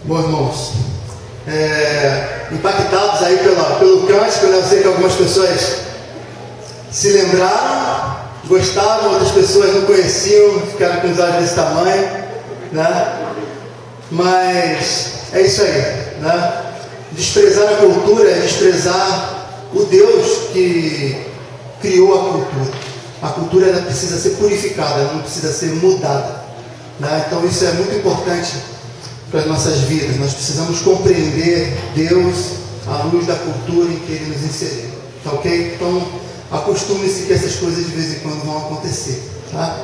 Bom, irmãos, impactados aí pelo cântico, né? Eu sei que algumas pessoas se lembraram, gostaram, outras pessoas não conheciam, ficaram com os olhos desse tamanho, né? Mas é isso aí, né? Desprezar a cultura é desprezar o Deus que criou a cultura. A cultura ela precisa ser purificada, ela não precisa ser mudada, né? Então isso é muito importante para as nossas vidas. Nós precisamos compreender Deus à luz da cultura em que Ele nos inseriu, tá ok? Então acostume-se que essas coisas de vez em quando vão acontecer, tá?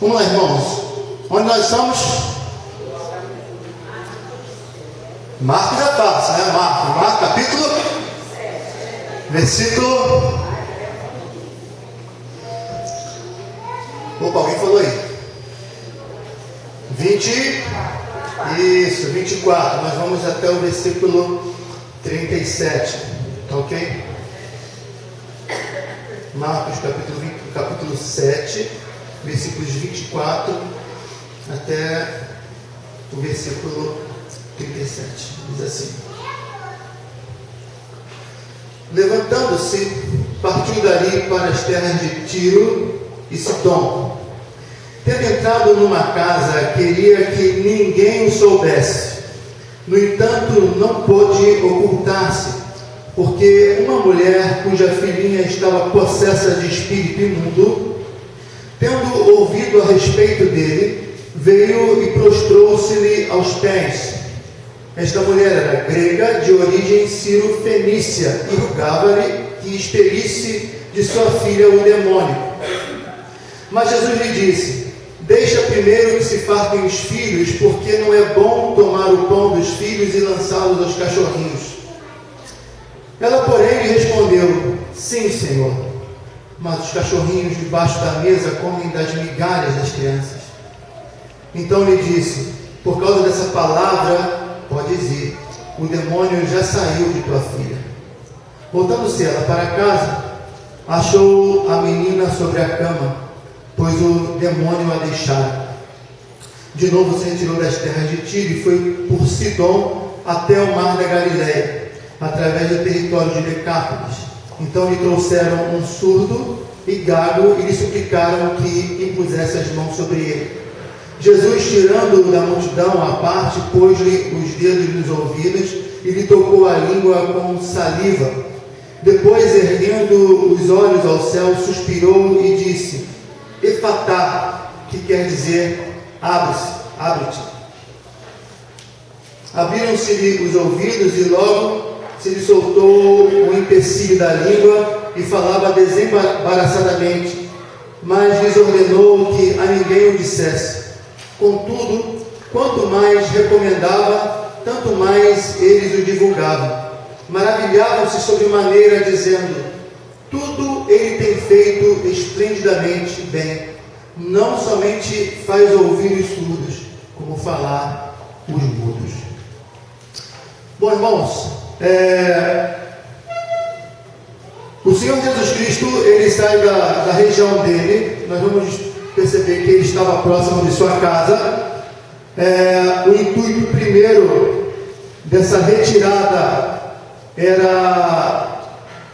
Vamos lá, irmãos. Onde nós estamos? Marcos é fácil, né? Marcos capítulo, versículo. Opa, alguém falou aí? 24. Nós vamos até o versículo 37, tá ok? Marcos capítulo 7, versículos 24 até o versículo 37. Diz assim: levantando-se, partiu dali para as terras de Tiro e Sidom. Tendo entrado numa casa, queria que ninguém o soubesse. No entanto, não pôde ocultar-se, porque uma mulher cuja filhinha estava possessa de espírito imundo, tendo ouvido a respeito dele, veio e prostrou-se-lhe aos pés. Esta mulher era grega, de origem ciro-fenícia, e rogava-lhe que expelisse de sua filha o demônio. Mas Jesus lhe disse: deixa primeiro que se fartem os filhos, porque não é bom tomar o pão dos filhos e lançá-los aos cachorrinhos. Ela, porém, lhe respondeu: sim, Senhor, mas os cachorrinhos debaixo da mesa comem das migalhas das crianças. Então lhe disse: por causa dessa palavra, podes ir, o demônio já saiu de tua filha. Voltando-se ela para casa, achou a menina sobre a cama, pois o demônio a deixara. De novo se retirou das terras de Tiro e foi por Sidom até o mar da Galileia, através do território de Decápolis. Então lhe trouxeram um surdo e gago e lhe suplicaram que impusesse as mãos sobre ele. Jesus, tirando-o da multidão à parte, pôs-lhe os dedos nos ouvidos e lhe tocou a língua com saliva. Depois, erguendo os olhos ao céu, suspirou e disse: Efatá, que quer dizer abre-te. Abriram-se-lhe os ouvidos e logo se lhe soltou o empecilho da língua e falava desembaraçadamente, mas lhes ordenou que a ninguém o dissesse. Contudo, quanto mais recomendava, tanto mais eles o divulgavam. Maravilhavam-se sobremaneira, dizendo: tudo ele tem feito esplendidamente bem. Não somente faz ouvir os surdos, como falar os mudos. Bom, irmãos, o Senhor Jesus Cristo, ele sai da região dele. Nós vamos perceber que ele estava próximo de sua casa. O intuito primeiro dessa retirada era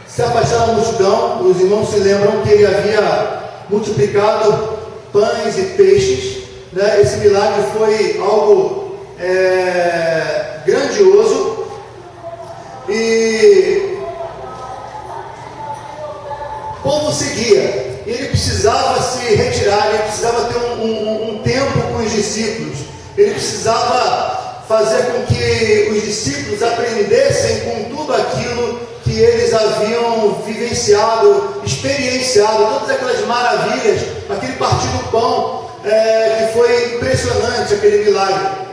se afastar da multidão. Os irmãos se lembram que ele havia multiplicado pães e peixes, né? Esse milagre foi algo grandioso, e o povo seguia. Ele precisava se retirar, ele precisava ter um tempo com os discípulos, ele precisava fazer com que os discípulos aprendessem com tudo aquilo que eles haviam vivenciado, experienciado, todas aquelas maravilhas, aquele partir do pão, que foi impressionante, aquele milagre.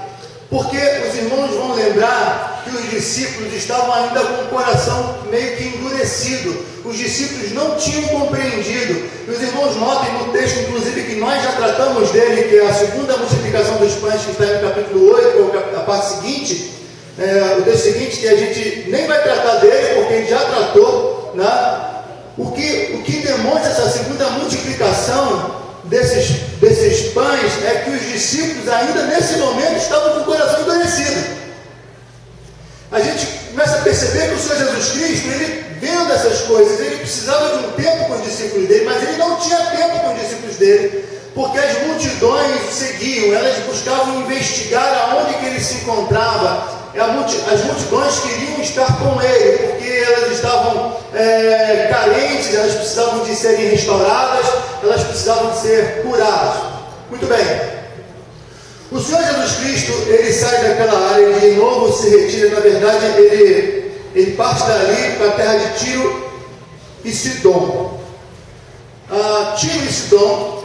Porque os irmãos vão lembrar que os discípulos estavam ainda com o coração meio que endurecido. Os discípulos não tinham compreendido. E os irmãos notem no texto, inclusive, que nós já tratamos dele, que é a segunda multiplicação dos pães, que está no capítulo 8, que é a parte seguinte, o texto seguinte, que a gente nem vai tratar dele, porque a gente já tratou, né? O que demonstra essa segunda multiplicação desses pães é que os discípulos ainda nesse momento estavam com o coração endurecido. A gente começa a perceber que o Senhor Jesus Cristo, ele vendo essas coisas, ele precisava de um tempo com os discípulos dele, mas ele não tinha tempo com os discípulos dele, porque as multidões o seguiam, elas buscavam investigar aonde que ele se encontrava. As multidões queriam estar com ele, porque elas estavam carentes, elas precisavam de serem restauradas, elas precisavam de ser curadas. Muito bem. O Senhor Jesus Cristo, ele sai daquela área e de novo se retira. Na verdade, ele parte dali para a terra de Tiro e Sidom. Tiro e Sidom,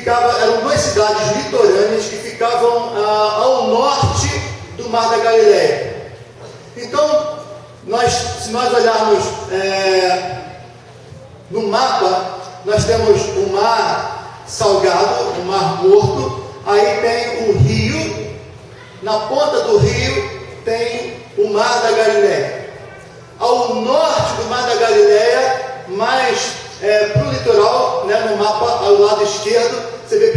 eram duas cidades litorâneas que ficavam ao norte do Mar da Galileia. Então, se nós olharmos no mapa, nós temos o Mar Salgado, o Mar Morto. Aí tem o rio, na ponta do rio tem o Mar da Galileia. Ao norte do Mar da Galileia, mais para o litoral, no mapa ao lado esquerdo, você vê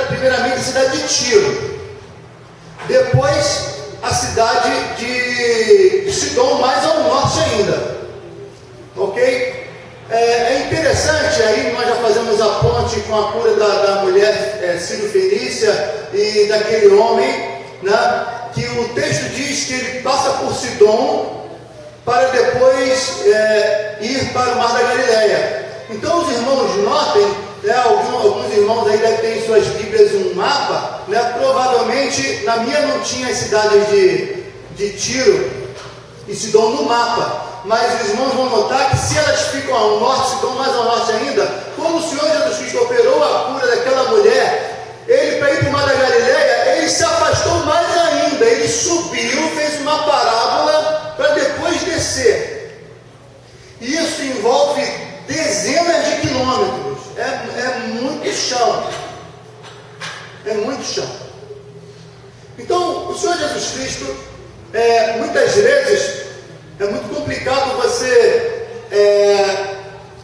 primeiramente a cidade de Tiro. Depois a cidade de Sidom, mais ao norte ainda. Ok? É interessante, aí nós já fazemos a ponte com a cura da mulher sírio-fenícia e daquele homem, que o texto diz que ele passa por Sidom para depois ir para o Mar da Galileia. Então os irmãos notem, alguns irmãos aí devem ter em suas Bíblias um mapa, provavelmente na minha não tinha as cidades de Tiro e Sidom no mapa. Mas os irmãos vão notar que se elas ficam ao norte, se estão mais ao norte ainda, quando o Senhor Jesus Cristo operou a cura daquela mulher, ele para ir para o Mar da Galileia, ele se afastou mais ainda, ele subiu, fez uma parábola para depois descer. E isso envolve dezenas de quilômetros, é muito chão, é muito chão. Então, o Senhor Jesus Cristo, muitas vezes, é muito complicado você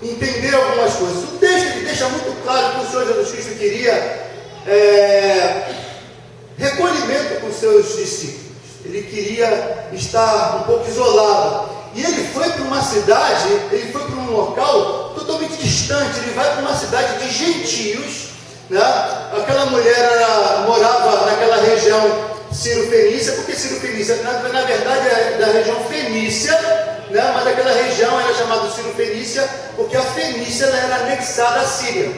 entender algumas coisas. O texto ele deixa muito claro que o Senhor Jesus Cristo queria recolhimento com seus discípulos. Ele queria estar um pouco isolado. E ele foi para uma cidade, ele foi para um local totalmente distante. Ele vai para uma cidade de gentios. Aquela mulher morava naquela região Sírio-Fenícia, porque Sírio-Fenícia, na verdade, é da região Fenícia, mas aquela região era chamada Sírio-Fenícia, porque a Fenícia era anexada à Síria.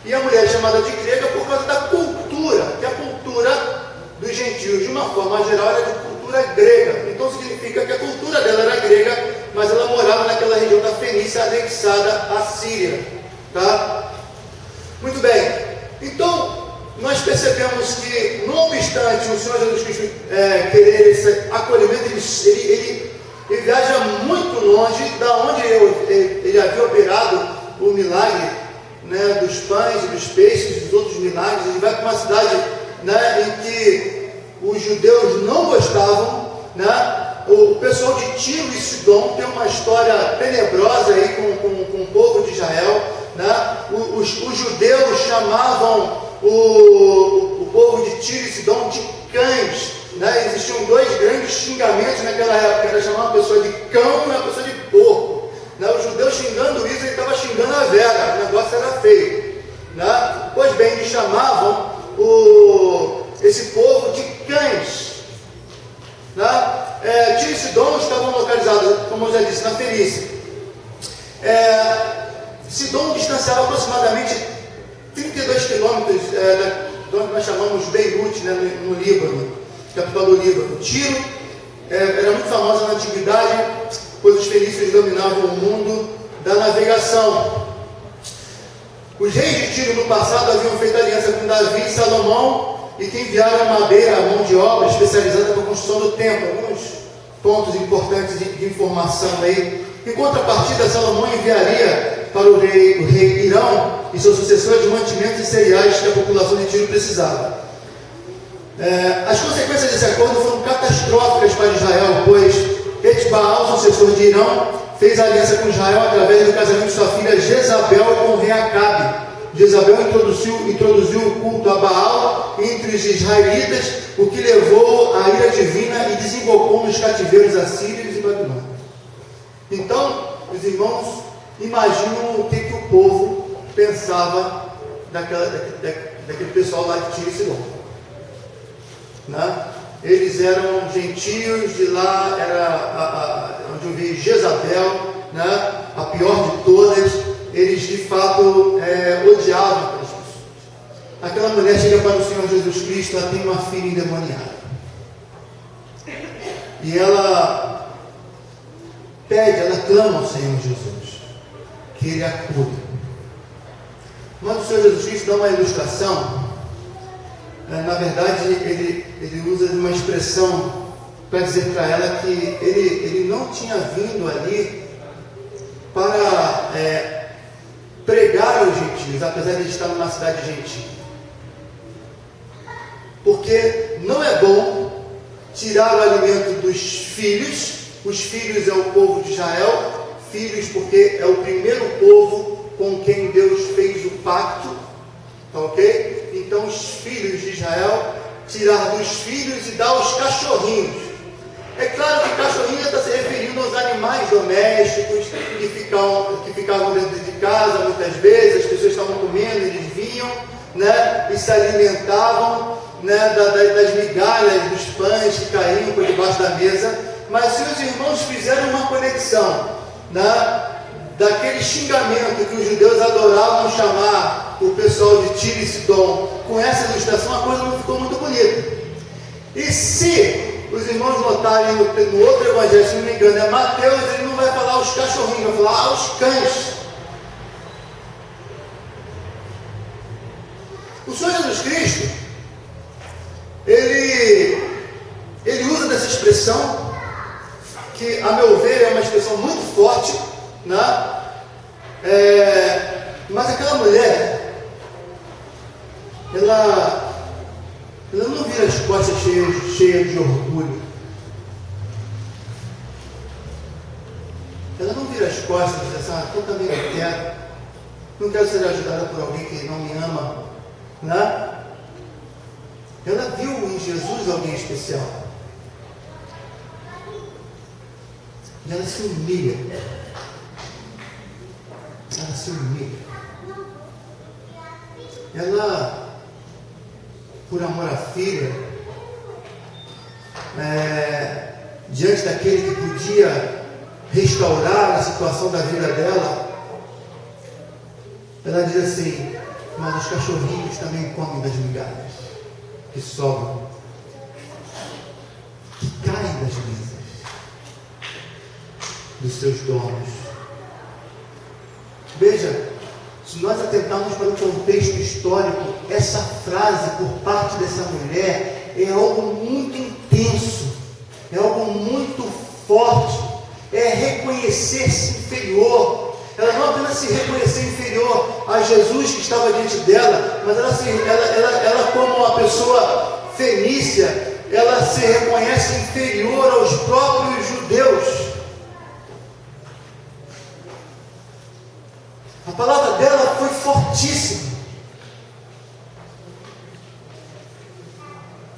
E a mulher é chamada de grega por causa da cultura, que a cultura dos gentios, de uma forma geral, era de cultura grega. Então significa que a cultura dela era grega, mas ela morava naquela região da Fenícia anexada à Síria. Tá? Muito bem. Então, nós percebemos que, não obstante o Senhor Jesus Cristo querer esse acolhimento, ele viaja muito longe da onde ele havia operado o milagre dos pães e dos peixes e dos outros milagres. Ele vai para uma cidade em que os judeus não gostavam. O pessoal de Tiro e Sidom tem uma história tenebrosa aí com o povo de Israel. Os judeus chamavam o povo de Tiro e Sidom de cães. Existiam dois grandes xingamentos naquela época. Era chamar uma pessoa de cão e uma pessoa de porco. O judeu xingando isso, ele estava xingando a Vera. O negócio era feio. Pois bem, eles chamavam esse povo de cães. Tiro e Sidom estavam localizados, como eu já disse, na Fenícia. Sidom distanciava aproximadamente 32 quilômetros de onde nós chamamos Beirute, no Líbano, capital do Líbano. Tiro era muito famosa na antiguidade, pois os fenícios dominavam o mundo da navegação. Os reis de Tiro no passado haviam feito aliança com Davi e Salomão e que enviaram madeira, a mão de obra especializada para a construção do templo. Alguns pontos importantes de informação aí. Em contrapartida, Salomão enviaria para o rei Irão e seus sucessores mantimentos e cereais que a população de Tiro precisava. As consequências desse acordo foram catastróficas para Israel, pois Etbaal, sucessor de Irão, fez aliança com Israel através do casamento de sua filha Jezabel com o rei Acabe, Jezabel introduziu o culto a Baal entre os israelitas, o que levou à ira divina e desembocou nos cativeiros assírios e babilônios. Então, os irmãos imaginam o que o povo pensava daquele pessoal lá de Tiro e Sidom. Né? Eles eram gentios, de lá era onde eu vi Jezabel, né? A pior de todas. Eles de fato odiavam aquelas pessoas. Aquela mulher chega para o Senhor Jesus Cristo, ela tem uma filha endemoniada. E ela pede, ela clama ao Senhor Jesus, que Ele a cure. Mas o Senhor Jesus Cristo dá uma ilustração. Na verdade, ele usa uma expressão para dizer para ela que ele não tinha vindo ali para pregar aos gentios, apesar de ele estar numa cidade gentil. Porque não é bom tirar o alimento dos filhos. Os filhos é o povo de Israel, filhos porque é o primeiro povo com quem Deus fez o pacto, tá ok? Então os filhos de Israel, tirar dos filhos e dar aos cachorrinhos. É claro que cachorrinho está se referindo aos animais domésticos que ficavam dentro de casa muitas vezes, as pessoas estavam comendo, eles vinham, né, e se alimentavam, né, das migalhas dos pães que caíam por debaixo da mesa. Mas se os irmãos fizeram uma conexão, né, daquele xingamento que os judeus adoravam chamar o pessoal de Tiro e Sidom, com essa ilustração, a coisa não ficou muito bonita. E se os irmãos notarem no outro evangelho, se não me engano, é Mateus, ele não vai falar os cachorrinhos, vai falar os cães. O Senhor Jesus Cristo, ele usa dessa expressão, que a meu ver é uma expressão muito forte, né? Mas aquela mulher, ela não vira as costas cheias de orgulho. Ela não vira as costas e diz assim: eu também não quero ser ajudada por alguém que não me ama, né? Ela viu em Jesus alguém especial. E ela se humilha. Ela se humilha. Ela, por amor à filha, diante daquele que podia restaurar a situação da vida dela, ela diz assim: mas os cachorrinhos também comem das migalhas que sobram, que caem das mesas dos seus donos. Veja, se nós atentarmos para o contexto histórico, essa frase por parte dessa mulher é algo muito intenso, é algo muito forte, é reconhecer-se inferior. Ela não apenas se reconhecer inferior a Jesus que estava diante dela, mas ela como uma pessoa fenícia, ela se reconhece inferior aos próprios judeus. A palavra dela foi fortíssima.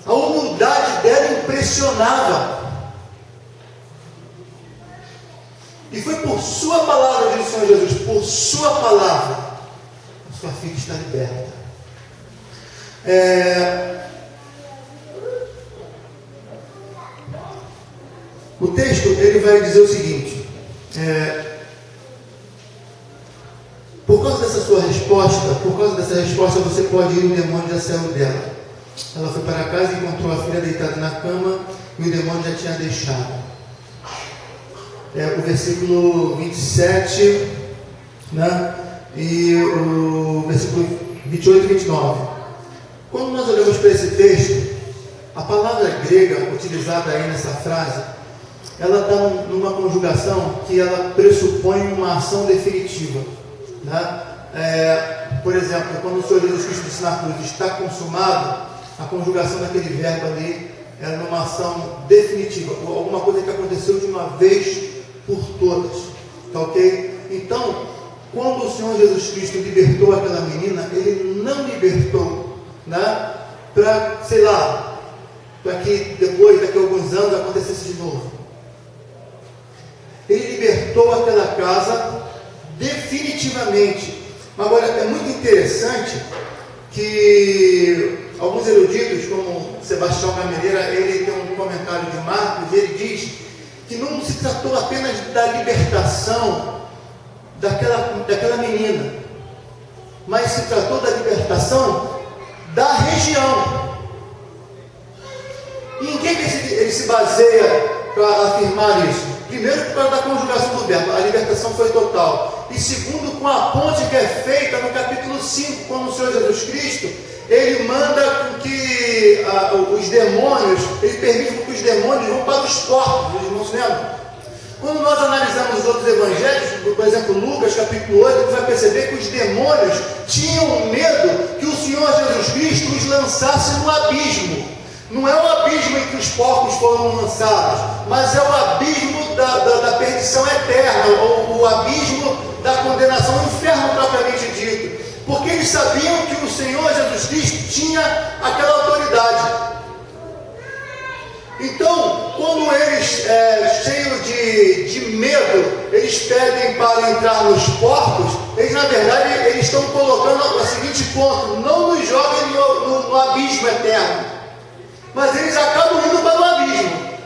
A humildade dela impressionava. E foi por sua palavra, diz o Senhor Jesus, por sua palavra, a sua filha está liberta. O texto, ele vai dizer o seguinte: por causa dessa resposta, você pode ir, o demônio já saiu dela. Ela foi para casa e encontrou a filha deitada na cama e o demônio já tinha deixado. O versículo 27, né? E o versículo 28 e 29. Quando nós olhamos para esse texto, a palavra grega utilizada aí nessa frase, ela está numa conjugação que ela pressupõe uma ação definitiva, né? Por exemplo, quando o Senhor Jesus Cristo disse na cruz, está consumado, a conjugação daquele verbo ali é numa ação definitiva, alguma coisa que aconteceu de uma vez por todas, tá ok? Então, quando o Senhor Jesus Cristo libertou aquela menina, Ele não libertou, né, para, sei lá, para que depois, daqui a alguns anos, acontecesse de novo. Ele libertou aquela casa definitivamente. Agora, é muito interessante que alguns eruditos, como Sebastião Gameleira, ele tem um comentário de Marcos, ele diz que não se tratou apenas da libertação daquela menina, mas se tratou da libertação da região. E em que ele se baseia para afirmar isso? Primeiro, por causa da conjugação do verbo, a libertação foi total. E segundo, com a ponte que é feita no capítulo 5, quando o Senhor Jesus Cristo, Ele manda com que os demônios, Ele permite que os demônios vão para os porcos, os irmãos lembram? Quando nós analisamos os outros evangelhos, por exemplo, Lucas capítulo 8, você vai perceber que os demônios tinham medo que o Senhor Jesus Cristo os lançasse no abismo. Não é o abismo em que os porcos foram lançados, mas é o abismo da perdição eterna, ou o abismo da condenação, o inferno propriamente dito. Porque eles sabiam que o Senhor Jesus Cristo tinha aquela autoridade. Então, quando eles, cheios de medo, eles pedem para entrar nos porcos, eles na verdade eles estão colocando o seguinte ponto: não nos joguem no abismo eterno, mas eles acabam indo para o abismo,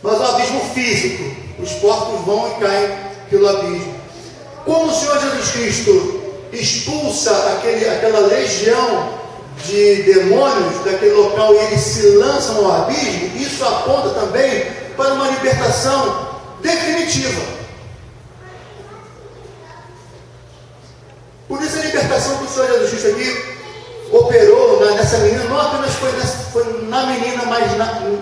mas o abismo físico. Os porcos vão e caem pelo abismo. Como o Senhor Jesus Cristo expulsa aquela legião de demônios daquele local e eles se lançam ao abismo, isso aponta também para uma libertação definitiva. Por isso a libertação que o Senhor Jesus Cristo aqui operou nessa menina, não apenas foi na menina, mas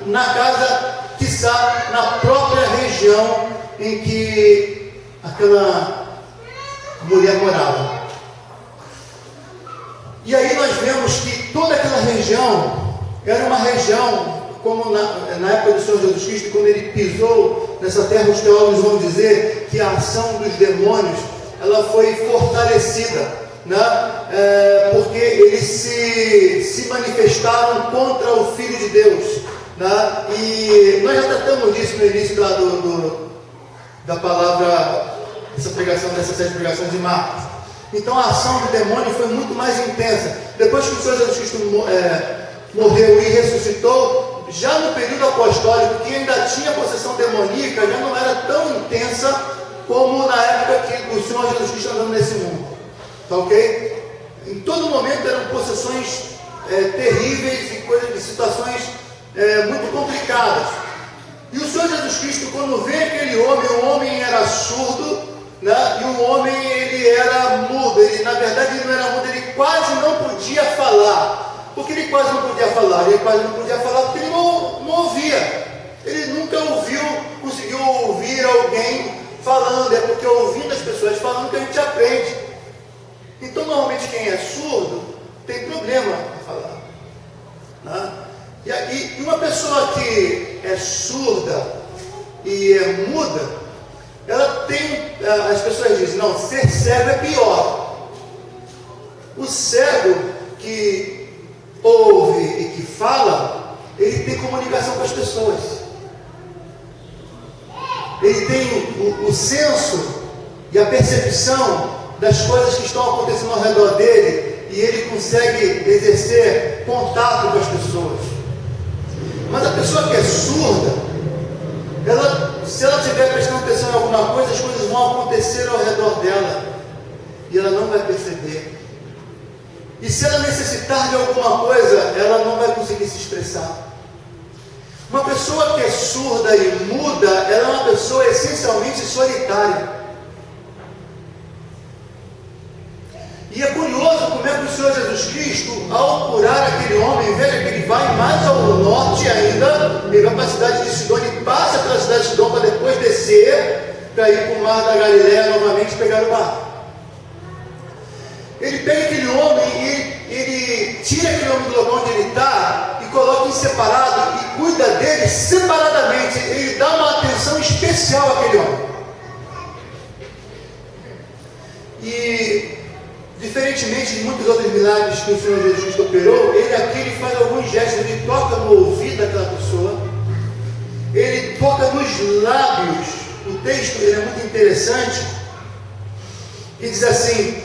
na casa, quiçá na própria região em que aquela mulher morava. E aí nós vemos que toda aquela região era uma região, como na época do Senhor Jesus Cristo, quando Ele pisou nessa terra, os teólogos vão dizer que a ação dos demônios, ela foi fortalecida, né? Porque eles se manifestaram contra o Filho de Deus, né? E nós já tratamos disso no início da palavra, dessa série de pregações de Marcos. Então a ação do demônio foi muito mais intensa. Depois que o Senhor Jesus Cristo morreu e ressuscitou, já no período apostólico, que ainda tinha possessão demoníaca, já não era tão intensa como na época que o Senhor Jesus Cristo andando nesse mundo. Tá ok? Em todo momento eram possessões terríveis e situações muito complicadas. E o Senhor Jesus Cristo, quando vê aquele homem, o homem era surdo, né? E o homem ele era mudo. Ele, na verdade, ele não era mudo, ele quase não podia falar. Por que ele quase não podia falar? Ele quase não podia falar porque ele não ouvia. Ele nunca conseguiu ouvir alguém falando. É porque ouvindo as pessoas falando que a gente aprende. Então, normalmente, quem é surdo tem problema para falar, né? E uma pessoa que é surda e é muda, ela tem, as pessoas dizem, não, ser cego é pior. O cego que ouve e que fala, ele tem comunicação com as pessoas. Ele tem o senso e a percepção das coisas que estão acontecendo ao redor dele, e ele consegue exercer contato com as pessoas. Mas a pessoa que é surda, se ela estiver prestando atenção em alguma coisa, as coisas vão acontecer ao redor dela e ela não vai perceber. E se ela necessitar de alguma coisa, ela não vai conseguir se expressar. Uma pessoa que é surda e muda, ela é uma pessoa essencialmente solitária. E é curioso como é que o Senhor Jesus Cristo, ao curar aquele homem, veja que ele vai mais ao norte ainda, ele vai para a cidade de Sidom, ele passa pela cidade de Sidom para depois descer, para ir para o mar da Galileia novamente pegar o barco. Ele pega aquele homem e ele tira aquele homem do local onde ele está e coloca em separado e cuida dele separadamente. Ele dá uma atenção especial àquele homem. que, diferentemente de muitos outros milagres que o Senhor Jesus Cristo operou, ele aqui ele faz alguns gestos, ele toca no ouvido daquela pessoa, ele toca nos lábios. O texto ele é muito interessante, e diz assim,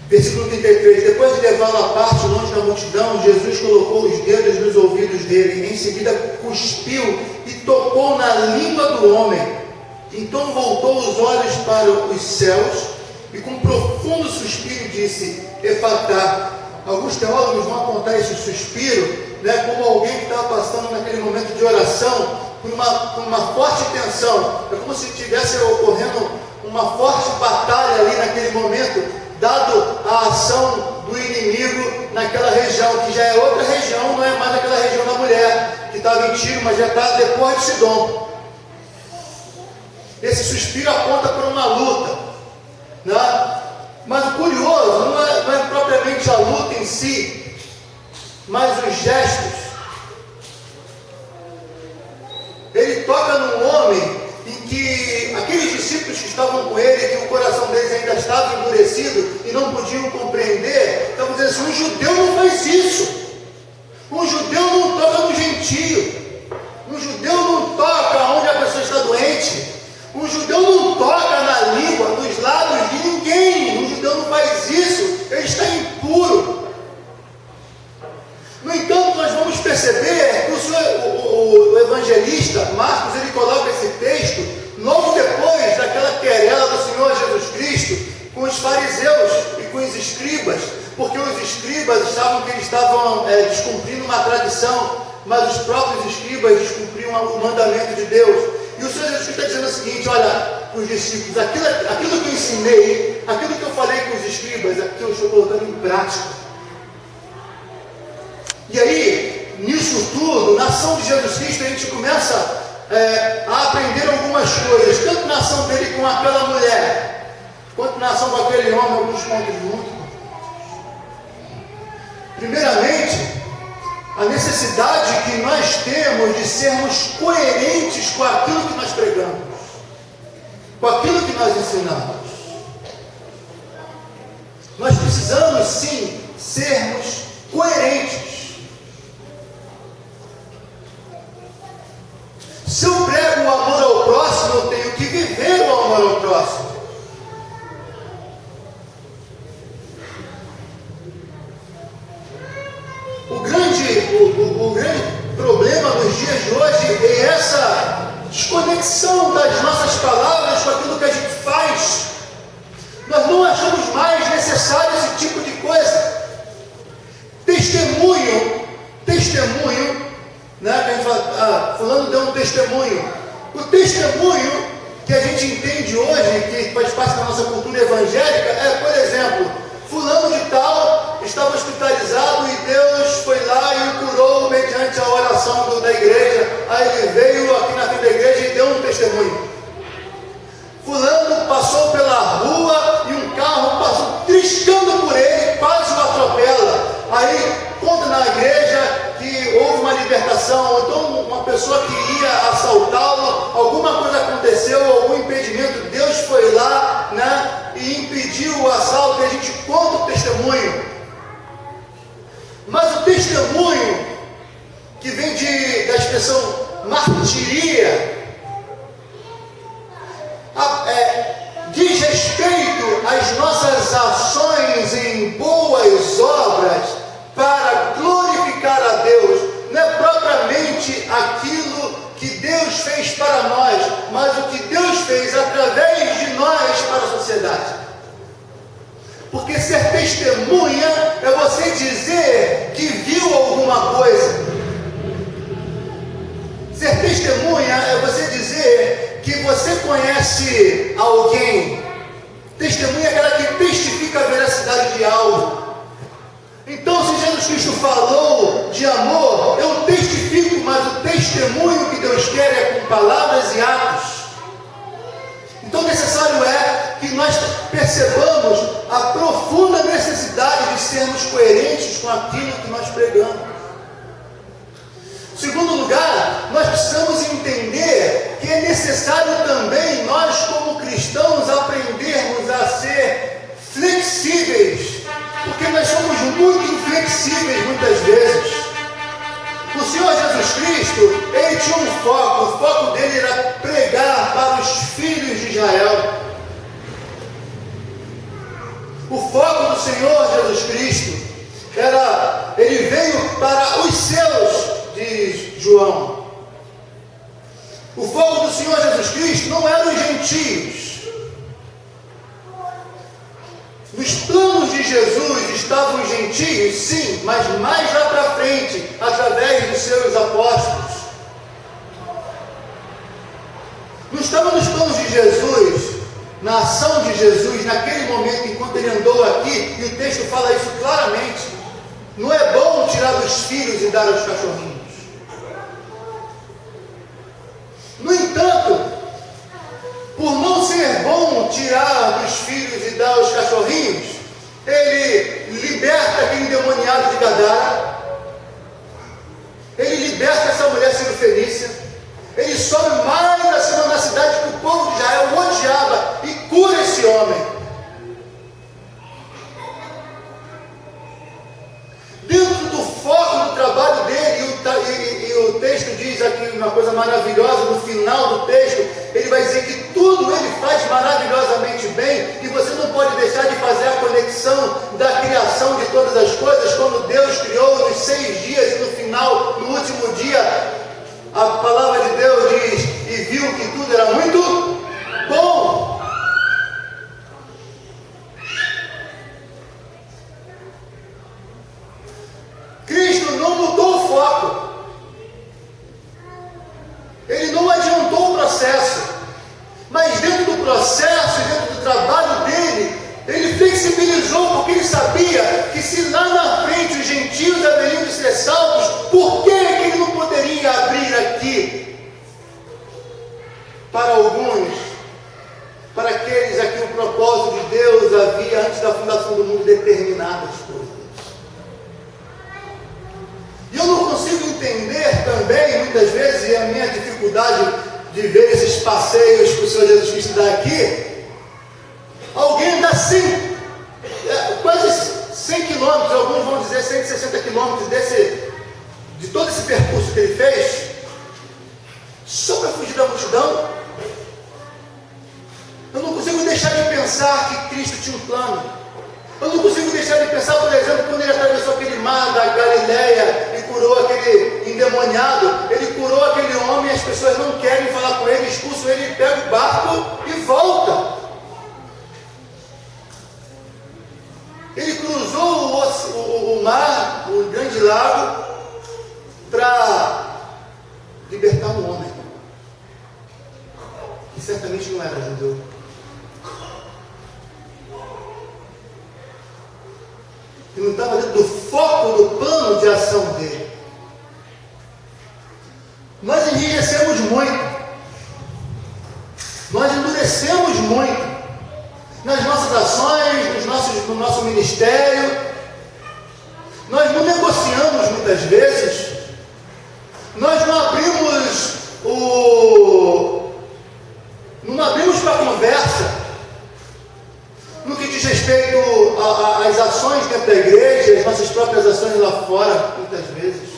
versículo 33, depois de levá-lo à parte, longe da multidão, Jesus colocou os dedos nos ouvidos dele, em seguida cuspiu e tocou na língua do homem. Então voltou os olhos para os céus e com um profundo suspiro disse, Efatá. Alguns teólogos vão apontar esse suspiro, como alguém que estava passando naquele momento de oração por uma forte tensão. É como se estivesse ocorrendo uma forte batalha ali naquele momento, dado a ação do inimigo naquela região, que já é outra região, não é mais aquela região da mulher, que estava em Tiro, mas já está depois de Sidom. Esse suspiro aponta para uma luta, mas o curioso não é propriamente a luta em si, mas os gestos. Ele toca num homem em que aqueles discípulos que estavam com ele, que o coração deles ainda estava endurecido e não podiam compreender, estavam dizendo assim, um judeu não faz isso, um judeu não toca no gentio, um judeu não toca onde a pessoa está doente, um judeu não toca na língua, nos lábios de ninguém, um judeu não faz isso, ele está impuro. No entanto, nós vamos perceber que o evangelista Marcos, ele coloca esse texto logo depois daquela querela do Senhor Jesus Cristo com os fariseus e com os escribas, porque os escribas achavam que eles estavam descumprindo uma tradição, mas os próprios escribas descumpriam o mandamento de Deus. E o Senhor Jesus Cristo está dizendo o seguinte, olha, para os discípulos, aquilo que eu ensinei, aquilo que eu falei com os escribas, aquilo eu estou colocando em prática. E aí, nisso tudo, na ação de Jesus Cristo, a gente começa a aprender algumas coisas, tanto na ação dele com aquela mulher, quanto na ação com aquele homem, alguns pontos juntos. Primeiramente, a necessidade que nós temos de sermos coerentes com aquilo que nós pregamos, com aquilo que nós ensinamos. Nós precisamos sim sermos coerentes. Se eu prego o amor ao próximo, eu tenho que viver o amor ao próximo. O grande problema nos dias de hoje é essa desconexão das nossas palavras com aquilo que a gente faz. Nós não achamos mais necessário esse tipo de coisa. Testemunho, que a gente fala, fulano deu um testemunho. O testemunho que a gente entende hoje, que faz parte da nossa cultura evangélica, é, por exemplo, fulano de tal estava hospitalizado e Deus foi lá e o curou mediante a oração da igreja. Aí ele veio aqui na frente da igreja e deu um testemunho. Fulano passou pela rua e um carro passou triscando por ele, quase o atropela. Aí conta na igreja que houve uma libertação, ou então uma pessoa que ia assaltá-lo, alguma coisa aconteceu, algum impedimento, Deus foi lá, e impediu o assalto, e a gente conta o testemunho. Mas o testemunho que vem da expressão martiria, diz respeito às nossas ações em boas obras para glorificar a Deus. Não é propriamente aquilo que Deus fez para nós, mas o que Deus fez através de nós para a sociedade. Porque ser testemunha é você dizer que viu alguma coisa. Ser testemunha é você dizer que você conhece alguém. Testemunha é aquela que testifica a veracidade de algo. Então, se Jesus Cristo falou de amor, eu testifico, mas o testemunho que Deus quer é com palavras e atos. Então, necessário é que nós percebamos a profunda necessidade de sermos coerentes com aquilo que nós pregamos. Segundo lugar, nós precisamos entender que é necessário também nós, como cristãos, aprendermos a ser flexíveis muitas vezes. O Senhor Jesus Cristo, ele tinha um foco. O foco dele era pregar para os filhos de Israel. O foco do Senhor Jesus Cristo era, ele veio para os seus, diz João. O foco do Senhor Jesus Cristo não eram os gentios. Nos planos de Jesus estavam os gentios, sim, mas mais lá para frente, através dos seus apóstolos. Não estava nos planos de Jesus, na ação de Jesus, naquele momento, enquanto ele andou aqui, e o texto fala isso claramente. Não é bom tirar dos filhos e dar aos cachorrinhos. No entanto, por não ser bom tirar dos filhos e dar aos cachorrinhos, ele liberta aquele endemoniado de Gadara, ele liberta essa mulher sirofenícia, ele sobe mais acima na cidade que o povo de Israel odiava e cura esse homem. Dentro do foco do trabalho dele, e o texto diz aqui uma coisa maravilhosa, no final do texto, ele vai dizer que tudo ele faz maravilhosamente bem, e você não pode deixar de fazer a conexão da criação de todas as coisas, quando Deus criou nos 6 dias, e no final, no último dia, a palavra de Deus diz, e viu que tudo era muito bom. Cristo não mudou o foco. Ele não adiantou o processo. Mas dentro do processo, dentro do trabalho dele, ele flexibilizou, porque ele sabia que se lá na frente os gentios haveriam de ser salvos, por que ele não poderia abrir aqui para alguns, para aqueles a que o propósito de Deus havia antes da fundação do mundo determinadas coisas. E eu não consigo entender também, muitas vezes, e a minha dificuldade de ver esses passeios que o Senhor Jesus Cristo dá aqui, alguém dá quase 100 quilômetros, alguns vão dizer 160 quilômetros de todo esse percurso que ele fez, só para fugir da multidão. Eu não consigo deixar de pensar que Cristo tinha um plano. Eu não consigo deixar de pensar, por exemplo, quando ele atravessou aquele mar da Galileia e curou aquele endemoniado. Ele curou aquele homem e as pessoas não querem falar com ele, expulsam ele, ele pega o barco e volta. Ele cruzou o mar, o grande lago, para libertar um homem, que certamente não era judeu. Que não estava dentro do foco do plano de ação dele. Nós enrijecemos muito, nós endurecemos muito nas nossas ações, no nosso ministério. Nós não negociamos muitas vezes, nós não abrimos para conversa no que diz respeito às ações dentro da igreja, as nossas próprias ações lá fora, muitas vezes.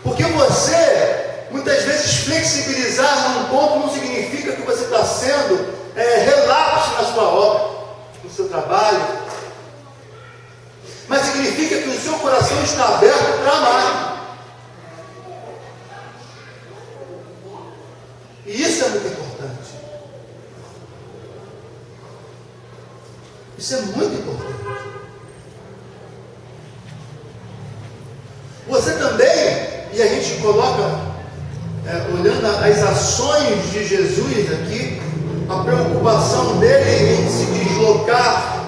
Porque você, muitas vezes, flexibilizar num ponto não significa que você está sendo relapso na sua obra, no seu trabalho, mas significa que o seu coração está aberto para amar. E isso é muito importante. Isso é muito importante. Você também, e a gente coloca, olhando as ações de Jesus aqui, a preocupação dele em se deslocar,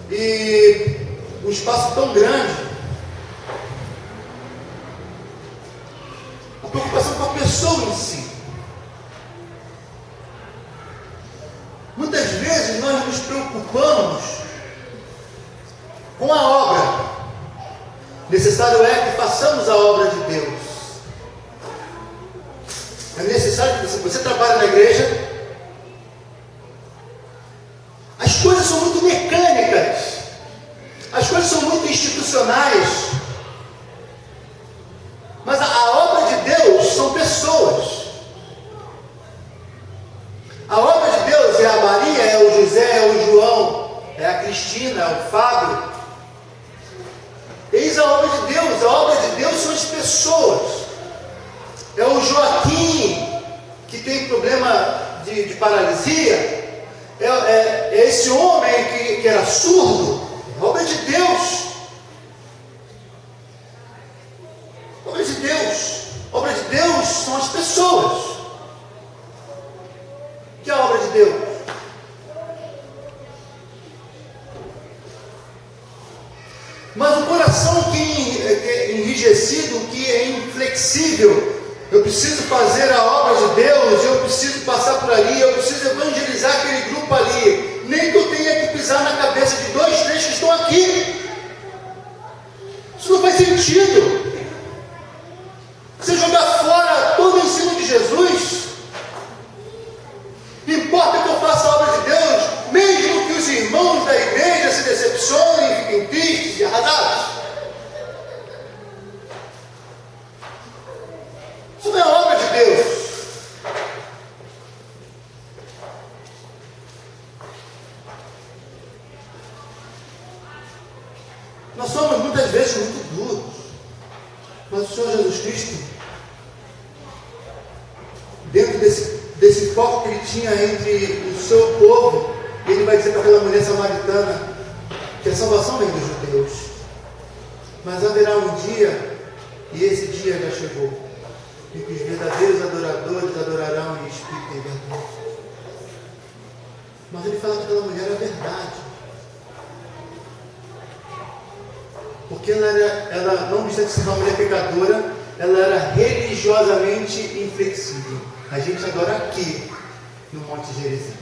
e um espaço tão grande, a preocupação com a pessoa em si. Muitas vezes nós nos preocupamos com a obra. Necessário é que façamos a obra de Deus. É necessário que você trabalhe na igreja. As coisas são muito mecânicas. institucionais. Mas a obra de Deus são pessoas. A obra de Deus é a Maria, é o José, é o João, é a Cristina, é o Fábio. Eis a obra de Deus. A obra de Deus são as pessoas. É o Joaquim, que tem problema de paralisia. É esse homem que era surdo. É a obra de Deus. Obra de Deus. Obra de Deus são as pessoas. O que é a obra de Deus? Mas o coração que é enrijecido, que é inflexível, eu preciso fazer a obra de Deus, eu preciso passar por ali, eu preciso evangelizar aquele grupo ali, nem que eu tenha que pisar na cabeça de 2, 3 que estão aqui. Isso não faz sentido. Você jogar fora todo o ensino de Jesus. Importa que eu faça a obra de Deus, mesmo que os irmãos da igreja se decepcionem, fiquem tristes e arrasados. Isso não é obra de Deus. Nós somos muitas vezes muito duros, mas o Senhor Jesus Cristo, dentro desse foco que ele tinha entre o seu povo, ele vai dizer para aquela mulher samaritana que a salvação vem dos judeus, mas haverá um dia, e esse dia já chegou, em que os verdadeiros adoradores adorarão em espírito e em verdade. Mas ele fala que aquela mulher era verdade, porque ela não obstante ser uma mulher pecadora, ela era religiosamente inflexível. A gente adora aqui, no Monte Gerizim.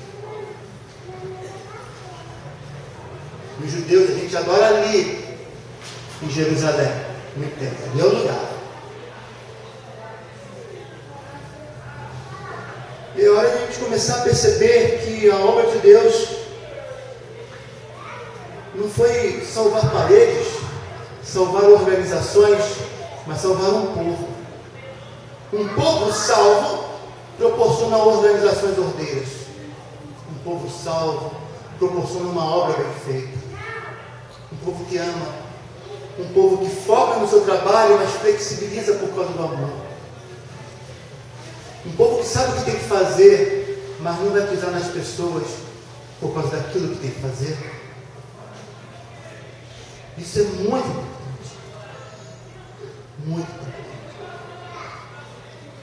Nos judeus, a gente adora ali, em Jerusalém, no templo. Ali é o lugar. E é hora de a gente começar a perceber que a obra de Deus não foi salvar paredes, salvar organizações, mas salvar um povo. Um povo salvo proporciona organizações ordeiras. Um povo salvo proporciona uma obra bem feita. Um povo que ama. Um povo que foca no seu trabalho, mas flexibiliza por causa do amor. Um povo que sabe o que tem que fazer, mas não vai pisar nas pessoas por causa daquilo que tem que fazer. Isso é muito importante. Muito importante.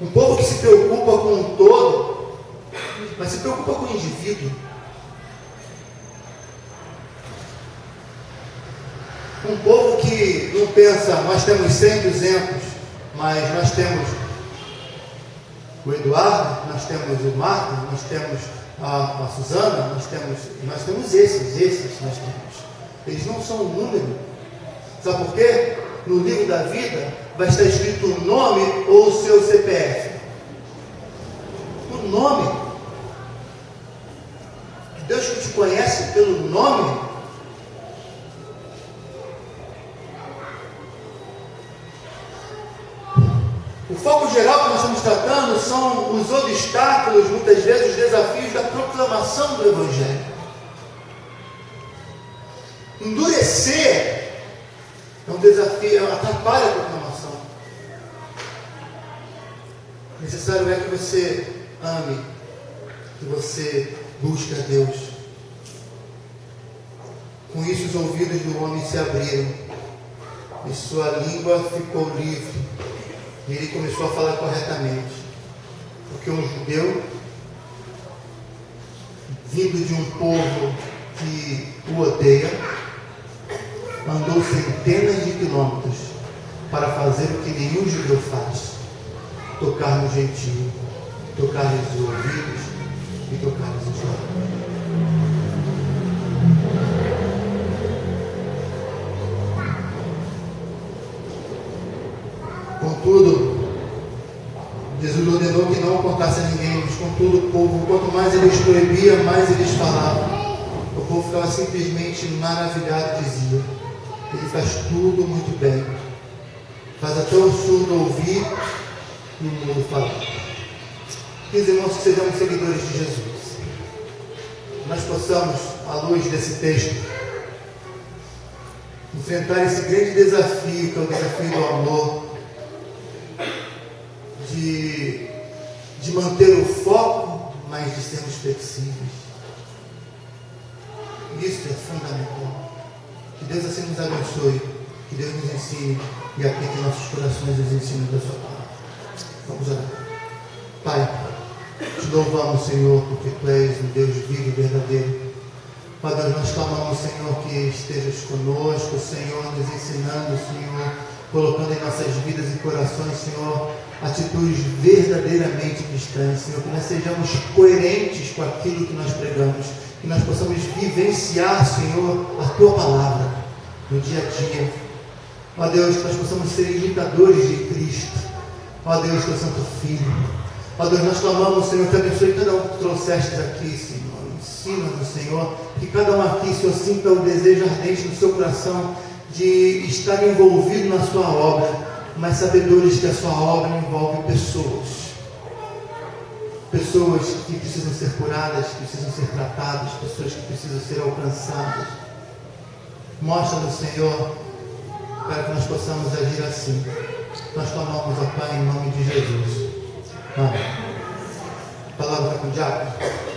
Um povo que se preocupa com o todo, mas se preocupa com o indivíduo. Um povo que não pensa, nós temos 100, 200, mas nós temos o Eduardo, nós temos o Marco, nós temos a Suzana, nós temos esses nós temos. Eles não são um número. Sabe por quê? No livro da vida vai estar escrito o nome ou o seu CPF. O nome. Deus que te conhece pelo nome. O foco geral que nós estamos tratando são os obstáculos, muitas vezes os desafios da proclamação do Evangelho. Endurecer é um desafio, atrapalha a proclamação. Necessário é que você ame, que você busque a Deus. Com isso os ouvidos do homem se abriram e sua língua ficou livre. E ele começou a falar corretamente. Porque um judeu, vindo de um povo que o odeia, andou centenas de quilômetros para fazer o que nenhum judeu faz: tocar no gentio, tocar-lhes os ouvidos e tocar-lhes os olhos. Contudo, Jesus ordenou que não contasse a ninguém, mas contudo o povo, quanto mais eles proibia, mais eles falavam. O povo ficava simplesmente maravilhado e dizia: Ele faz tudo muito bem. Faz até o surdo ouvir e o mundo falar. Queridos irmãos, que sejamos seguidores de Jesus. Nós possamos, à luz desse texto, enfrentar esse grande desafio, que é o desafio do amor, de manter o foco, mas de sermos flexíveis. Isso é fundamental. Que Deus assim nos abençoe, que Deus nos ensine e aplique em nossos corações os ensinos da sua palavra. Vamos orar. Pai, te louvamos, Senhor, porque Tu és um Deus vivo e verdadeiro. Pai, nós clamamos, Senhor, que estejas conosco, Senhor, nos ensinando, Senhor, colocando em nossas vidas e corações, Senhor, atitudes verdadeiramente cristãs, Senhor, que nós sejamos coerentes com aquilo que nós pregamos, que nós possamos vivenciar, Senhor, a Tua palavra no dia a dia. Ó Deus, que nós possamos ser imitadores de Cristo. Ó Deus, Teu Santo Filho. Ó Deus, nós clamamos, Senhor, que abençoe cada um que trouxestes aqui, Senhor. Ensina-nos, Senhor, que cada um aqui, Senhor, sinta o desejo ardente no seu coração de estar envolvido na sua obra, mas sabedores que a sua obra envolve pessoas. Pessoas que precisam ser curadas, que precisam ser tratadas, pessoas que precisam ser alcançadas. Mostra-nos, Senhor, para que nós possamos agir assim. Nós clamamos, ó Pai, em nome de Jesus. Amém. A palavra está com o diácono.